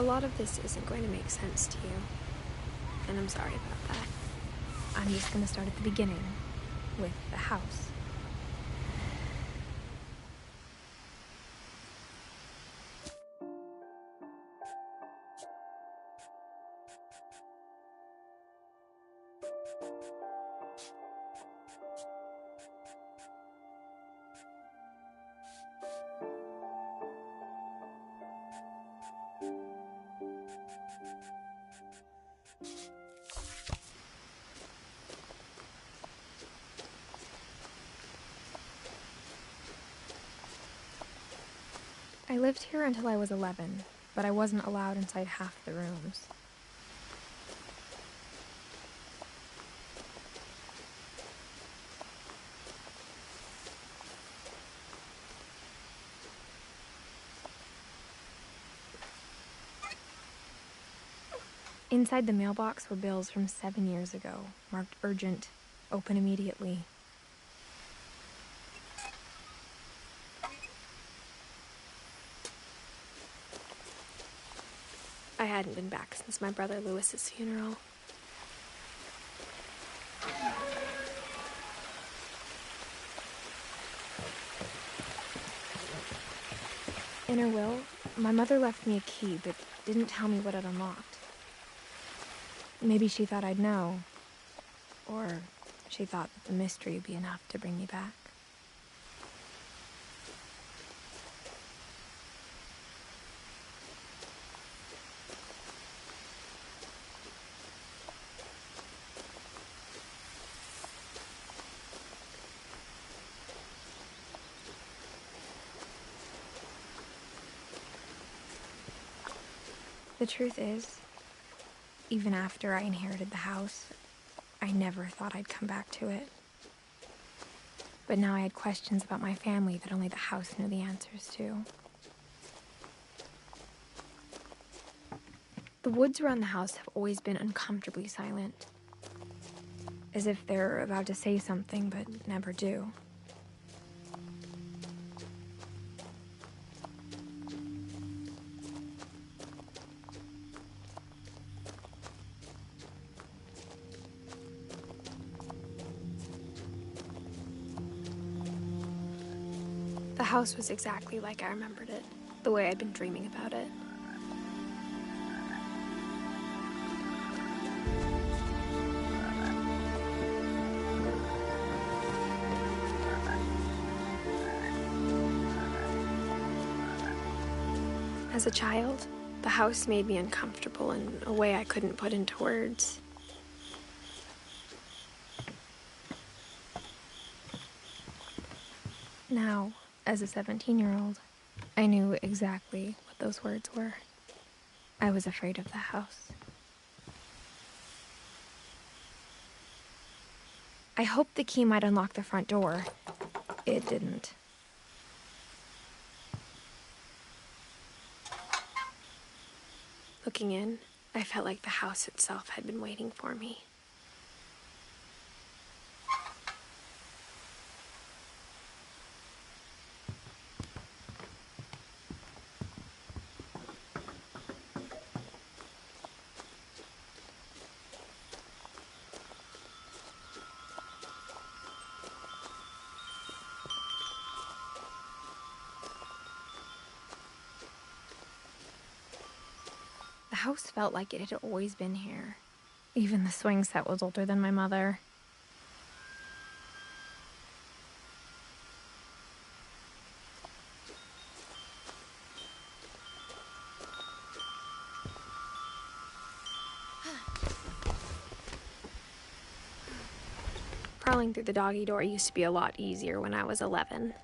A lot of this isn't going to make sense to you, and I'm sorry about that. I'm just gonna start at the beginning, with the house. I lived here until I was 11, but I wasn't allowed inside half the rooms. Inside the mailbox were bills from 7 years ago, marked urgent, open immediately. I hadn't been back since my brother Lewis's funeral. In her will, my mother left me a key, but didn't tell me what it unlocked. Maybe she thought I'd know. Or she thought that the mystery would be enough to bring me back. The truth is, even after I inherited the house, I never thought I'd come back to it. But now I had questions about my family that only the house knew the answers to. The woods around the house have always been uncomfortably silent, as if they're about to say something but never do. The house was exactly like I remembered it, the way I'd been dreaming about it. As a child, the house made me uncomfortable in a way I couldn't put into words. Now, as a 17-year-old, I knew exactly what those words were. I was afraid of the house. I hoped the key might unlock the front door. It didn't. Looking in, I felt like the house itself had been waiting for me. The house felt like it had always been here. Even the swing set was older than my mother. Crawling through the doggy door used to be a lot easier when I was 11.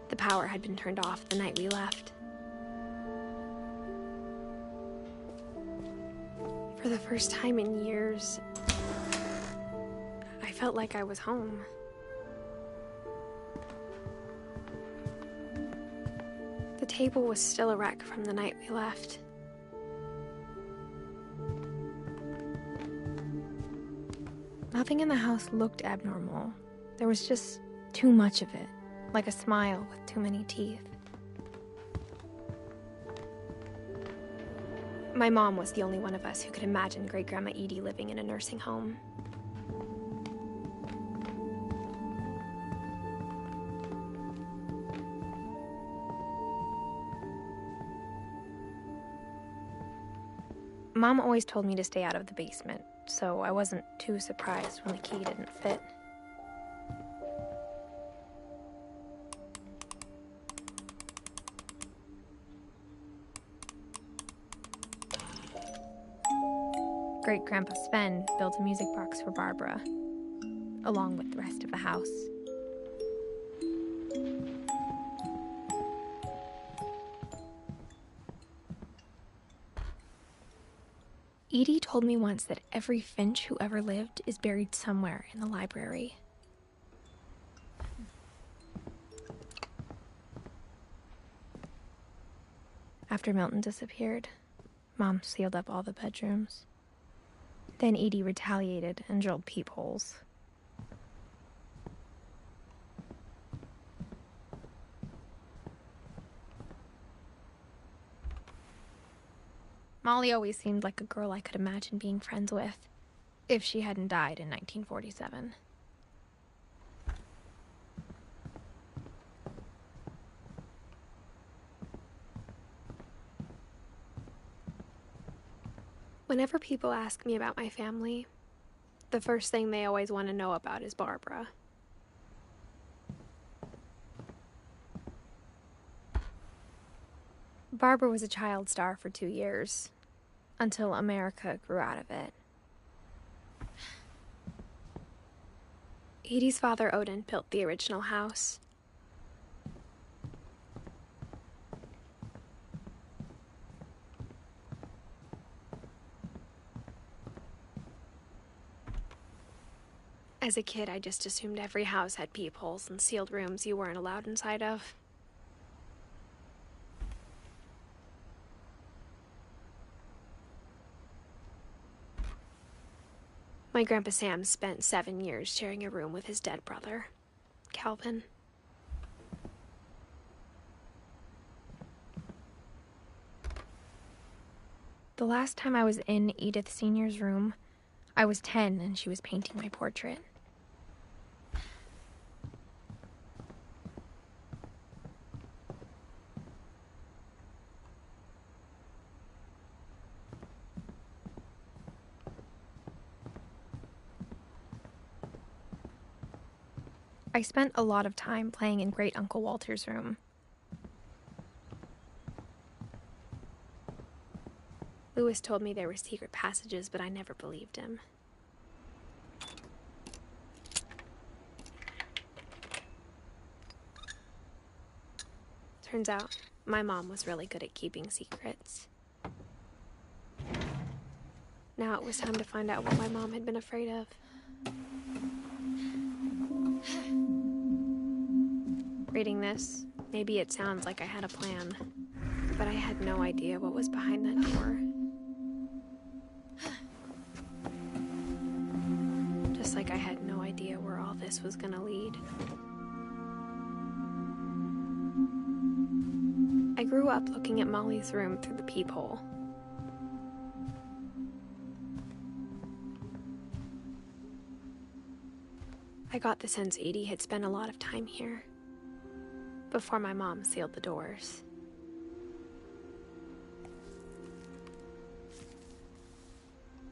The power had been turned off the night we left. For the first time in years, I felt like I was home. The table was still a wreck from the night we left. Nothing in the house looked abnormal, There was just too much of it, like a smile with too many teeth. My mom was the only one of us who could imagine Great-Grandma Edie living in a nursing home. Mom always told me to stay out of the basement, so I wasn't too surprised when the key didn't fit. Great-Grandpa Sven built a music box for Barbara, along with the rest of the house. Edie told me once that every Finch who ever lived is buried somewhere in the library. After Milton disappeared, Mom sealed up all the bedrooms. Then Edie retaliated and drilled peepholes. Molly always seemed like a girl I could imagine being friends with, if she hadn't died in 1947. Whenever people ask me about my family, the first thing they always want to know about is Barbara. Barbara was a child star for 2 years, until America grew out of it. Edie's father, Odin, built the original house. As a kid, I just assumed every house had peepholes and sealed rooms you weren't allowed inside of. My Grandpa Sam spent 7 years sharing a room with his dead brother, Calvin. The last time I was in Edith Sr.'s room, I was 10 and she was painting my portrait. I spent a lot of time playing in Great Uncle Walter's room. Lewis told me there were secret passages, but I never believed him. Turns out, my mom was really good at keeping secrets. Now it was time to find out what my mom had been afraid of. Reading this, maybe it sounds like I had a plan, but I had no idea what was behind that door. Just like I had no idea where all this was gonna lead. I grew up looking at Molly's room through the peephole. I got the sense Edie had spent a lot of time here, before my mom sealed the doors.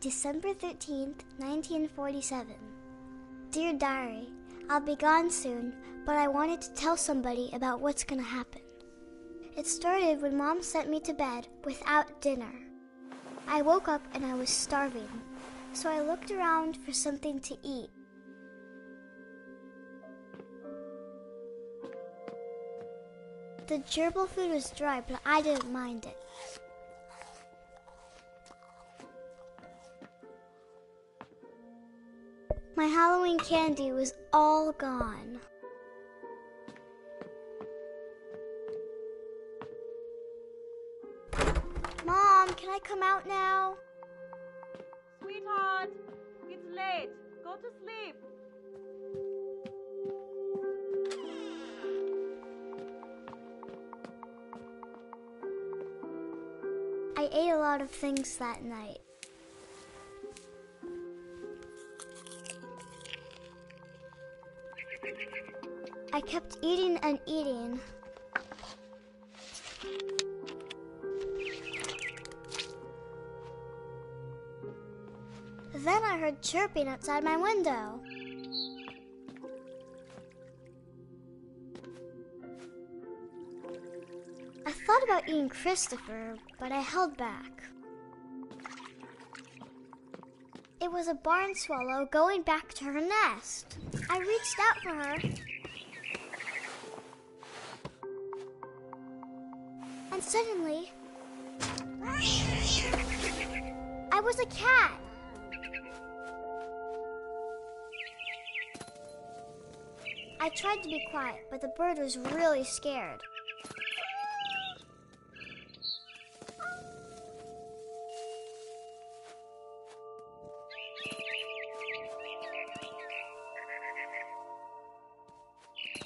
December 13th, 1947. Dear Diary, I'll be gone soon, but I wanted to tell somebody about what's gonna happen. It started when Mom sent me to bed without dinner. I woke up and I was starving, so I looked around for something to eat. The gerbil food was dry, but I didn't mind it. My Halloween candy was all gone. Mom, can I come out now? Sweetheart, it's late. Go to sleep. I ate a lot of things that night. I kept eating and eating. Then I heard chirping outside my window. I thought about eating Christopher, but I held back. It was a barn swallow going back to her nest. I reached out for her. And suddenly, I was a cat. I tried to be quiet, but the bird was really scared.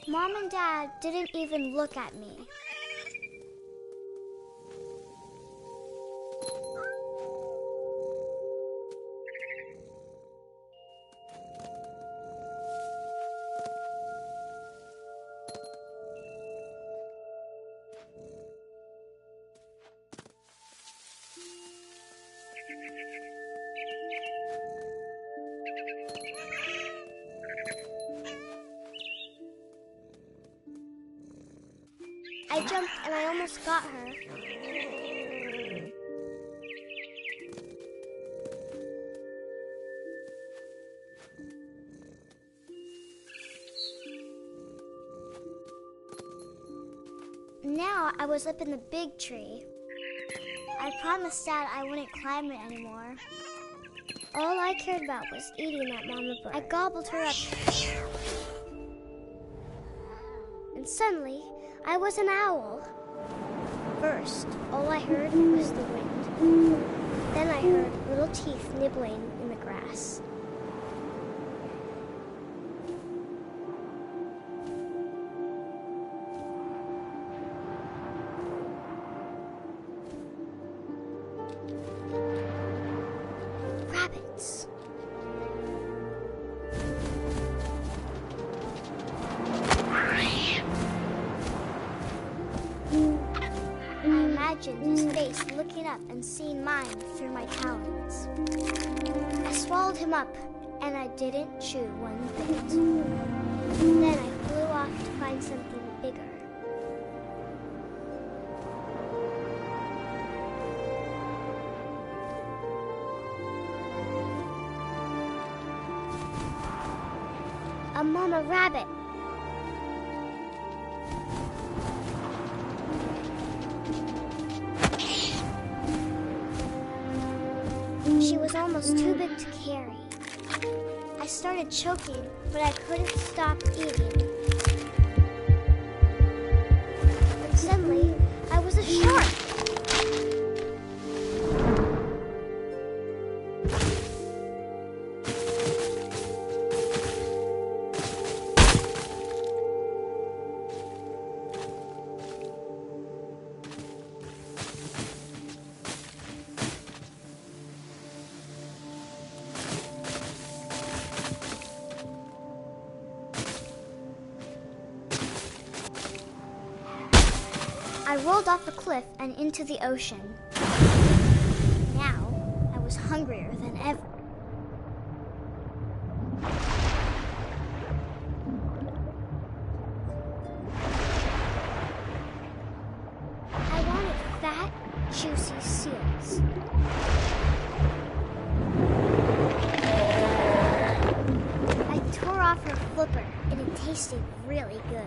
Mom and Dad didn't even look at me. I jumped and I almost got her. Now I was up in the big tree. I promised Dad I wouldn't climb it anymore. All I cared about was eating that mama bird. I gobbled her up. And suddenly, I was an owl. First, all I heard was the wind. Then I heard little teeth nibbling in the grass. Rabbits. I imagined his face looking up and seeing mine through my talons. I swallowed him up, and I didn't chew one bit. Then I flew off to find something bigger. A mama rabbit. She was almost too big to carry. I started choking, but I couldn't stop eating. And suddenly, I was a shark. I rolled off a cliff and into the ocean. Now, I was hungrier than ever. I wanted fat, juicy seals. I tore off her flipper, and it tasted really good.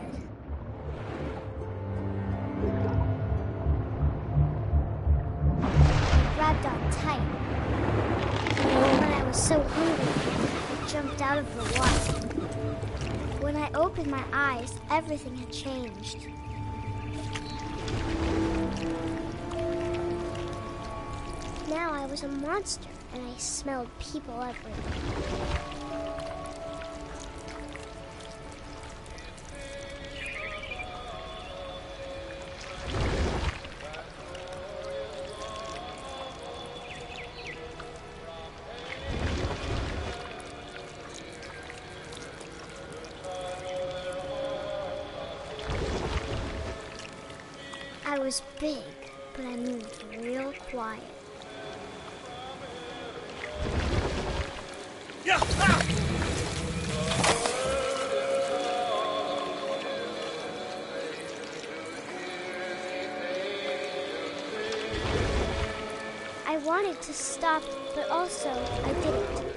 Grabbed on tight. When I was so hungry, I jumped out of the water. When I opened my eyes, everything had changed. Now I was a monster, and I smelled people everywhere. I was big, but I moved real quiet. Yeah! I wanted to stop, but also I didn't.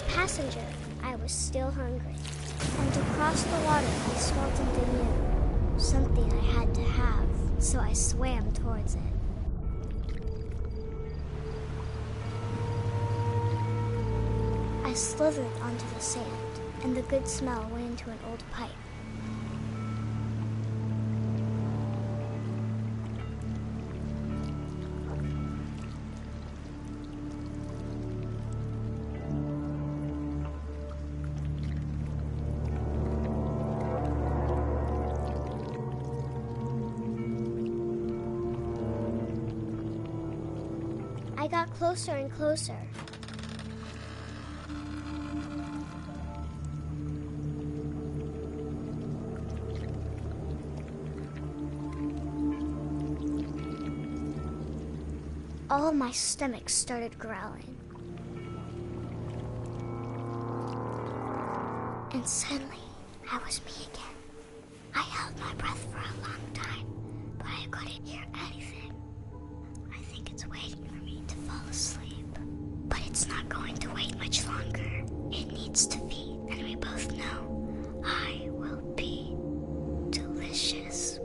Passenger, I was still hungry. And across the water, I smelled something new. Something I had to have, so I swam towards it. I slithered onto the sand, and the good smell went into an old pipe. I got closer and closer. All my stomach started growling. And suddenly, I was me again. I held my breath for a long time, but I couldn't hear anything. I think it's waiting for me to fall asleep. But it's not going to wait much longer. It needs to feed, and we both know I will be delicious.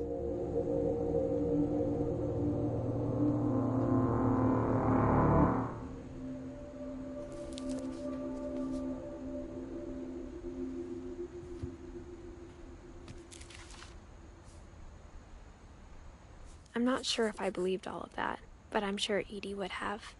I'm not sure if I believed all of that, but I'm sure Edie would have.